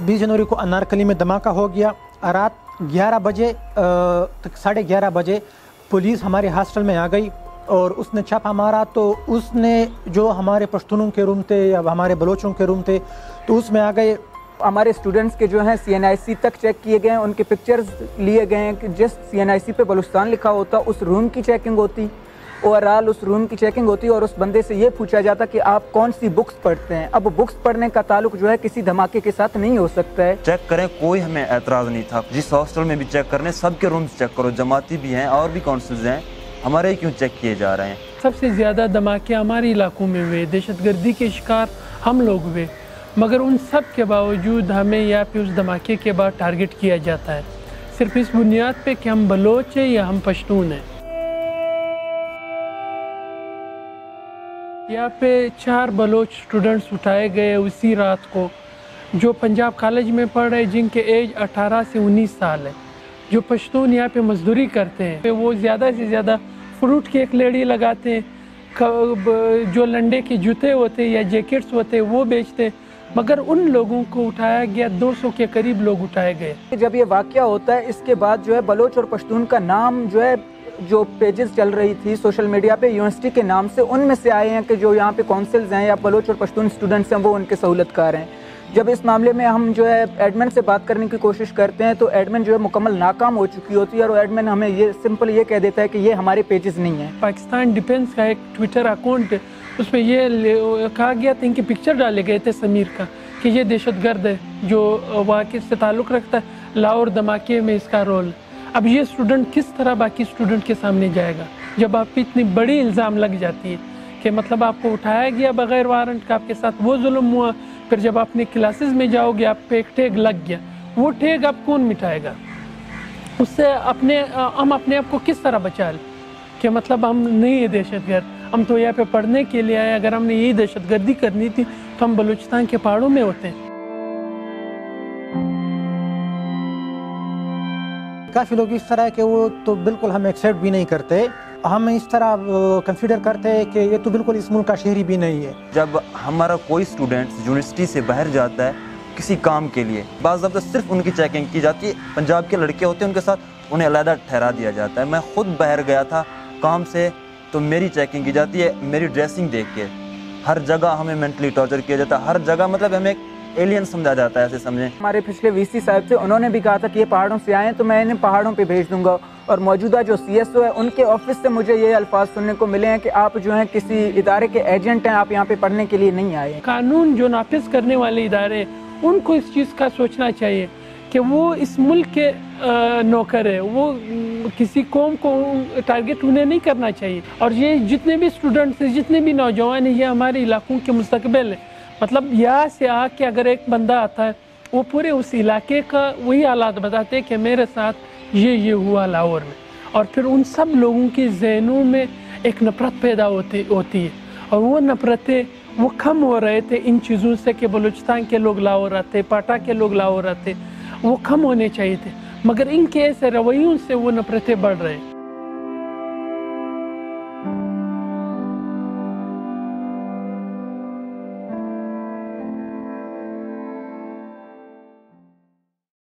20 जनवरी को अनारकली में धमाका हो गया। रात 11 बजे तक 11:30 बजे पुलिस हमारे हॉस्टल में आ गई और उसने छापा मारा। तो उसने जो हमारे पश्तूनों के रूम थे या हमारे बलोचों के रूम थे तो उसमें आ गए। हमारे स्टूडेंट्स के जो हैं CNIC तक चेक किए गए हैं, उनके पिक्चर्स लिए गए हैं कि जिस CNIC पे बलूचिस्तान लिखा होता उस रूम की चेकिंग होती, ओवरऑल उस रूम की चेकिंग होती और उस बंदे से ये पूछा जाता कि आप कौन सी बुक्स पढ़ते हैं। अब बुक्स पढ़ने का ताल्लुक जो है किसी धमाके के साथ नहीं हो सकता है। चेक करें, कोई हमें एतराज़ नहीं था। जिस हॉस्टल में भी चेक करने, सबके रूम्स चेक करो, जमाती भी हैं और भी काउंसिल्स हैं, हमारे ही क्यों चेक किए जा रहे हैं। सबसे ज़्यादा धमाके हमारे इलाकों में हुए, दहशतगर्दी के शिकार हम लोग हुए, मगर उन सब के बावजूद हमें यहाँ पे उस धमाके के बाद टारगेट किया जाता है सिर्फ इस बुनियाद पे कि हम बलोच हैं या हम पश्तून हैं। यहाँ पे 4 बलोच स्टूडेंट्स उठाए गए उसी रात को, जो पंजाब कॉलेज में पढ़ रहे, जिनके एज 18 से 19 साल है। जो पश्तून यहाँ पे मजदूरी करते हैं वो ज़्यादा से ज़्यादा फ्रूट की एक लेड़ी लगाते हैं, जो लंडे के जूते होते या जैकेट्स होते वो बेचते, मगर उन लोगों को उठाया गया। 200 के करीब लोग उठाए गए। जब ये वाक़या होता है इसके बाद जो है बलोच और पश्तून का नाम जो है, जो पेजेस चल रही थी सोशल मीडिया पे यूनिवर्सिटी के नाम से, उनमें से आए हैं कि जो यहाँ पे काउंसिल्स हैं या बलोच और पश्तून स्टूडेंट्स हैं वो उनके सहूलतकार हैं। जब इस मामले में हम जो है एडमिन से बात करने की कोशिश करते हैं तो एडमिन जो है मुकम्मल नाकाम हो चुकी होती है और एडमिन हमें ये सिंपल ये कह देता है कि ये हमारे पेजेस नहीं हैं। पाकिस्तान डिफेंस का एक ट्विटर अकाउंट, उसमें ये कहा गया था, इनके पिक्चर डाले गए थे समीर का कि ये दहशतगर्द है जो वाक़ई से ताल्लुक़ रखता है, लाहौर धमाके में इसका रोल। अब ये स्टूडेंट किस तरह बाकी स्टूडेंट के सामने जाएगा जब आप पे इतनी बड़ी इल्ज़ाम लग जाती है कि मतलब आपको उठाया गया बग़ैर वारंट का, आपके साथ वो जुल्म हुआ, फिर जब अपने क्लासेस में जाओगे आप पे एक टैग लग गया, वो टैग आप कौन मिटाएगा? उससे हम अपने आप को किस तरह बचा लें कि मतलब हम नहीं है दहशतगर्द, हम तो यहाँ पे पढ़ने के लिए आए। अगर हमने यही दहशतगर्दी करनी थी तो हम बलूचिस्तान के पहाड़ों में होते हैं। काफ़ी लोग इस तरह है कि वो तो बिल्कुल हम एक्सेप्ट भी नहीं करते, हम इस तरह कंसीडर करते हैं कि ये तो बिल्कुल इस मुल्क का शहरी भी नहीं है। जब हमारा कोई स्टूडेंट यूनिवर्सिटी से बाहर जाता है किसी काम के लिए, बाज़ाब्ता सिर्फ उनकी चेकिंग की जाती है। पंजाब के लड़के होते हैं उनके साथ उन्हें अलहदा ठहरा दिया जाता है। मैं खुद बाहर गया था काम से तो मेरी चेकिंग की जाती है, मेरी ड्रेसिंग देख के। हर जगह हमें मेंटली टॉर्चर किया जाता है, हर जगह मतलब हमें एक एलियन समझा जाता है, ऐसे समझें। हमारे पिछले VC साहब थे, उन्होंने भी कहा था कि ये पहाड़ों से आए हैं तो मैं इन्हें पहाड़ों पे भेज दूंगा, और मौजूदा जो CSO है उनके ऑफिस से मुझे ये अल्फाज सुनने को मिले हैं कि आप जो हैं किसी इदारे के एजेंट हैं, आप यहाँ पे पढ़ने के लिए नहीं आए। कानून जो नाफिज करने वाले इदारे उनको इस चीज़ का सोचना चाहिए कि वो इस मुल्क के नौकर है, वो किसी कौम को टारगेट उन्हें नहीं करना चाहिए। और ये जितने भी स्टूडेंट्स हैं, जितने भी नौजवान हैं, ये हमारे इलाकों के मुस्तकबिल है। मतलब यहाँ से आके अगर एक बंदा आता है वो पूरे उस इलाके का वही हालात बताते हैं कि मेरे साथ ये हुआ लाहौर में, और फिर उन सब लोगों के जहनों में एक नफ़रत पैदा होती है, और वो नफ़रतें वो कम हो रहे थे इन चीज़ों से कि बलूचिस्तान के लोग लाहौर आते, पाटा के लोग लाहौर आते, वो कम होने चाहिए थे, मगर इनके ऐसे रवैयों से वो नफ़रतें बढ़ रहे हैं।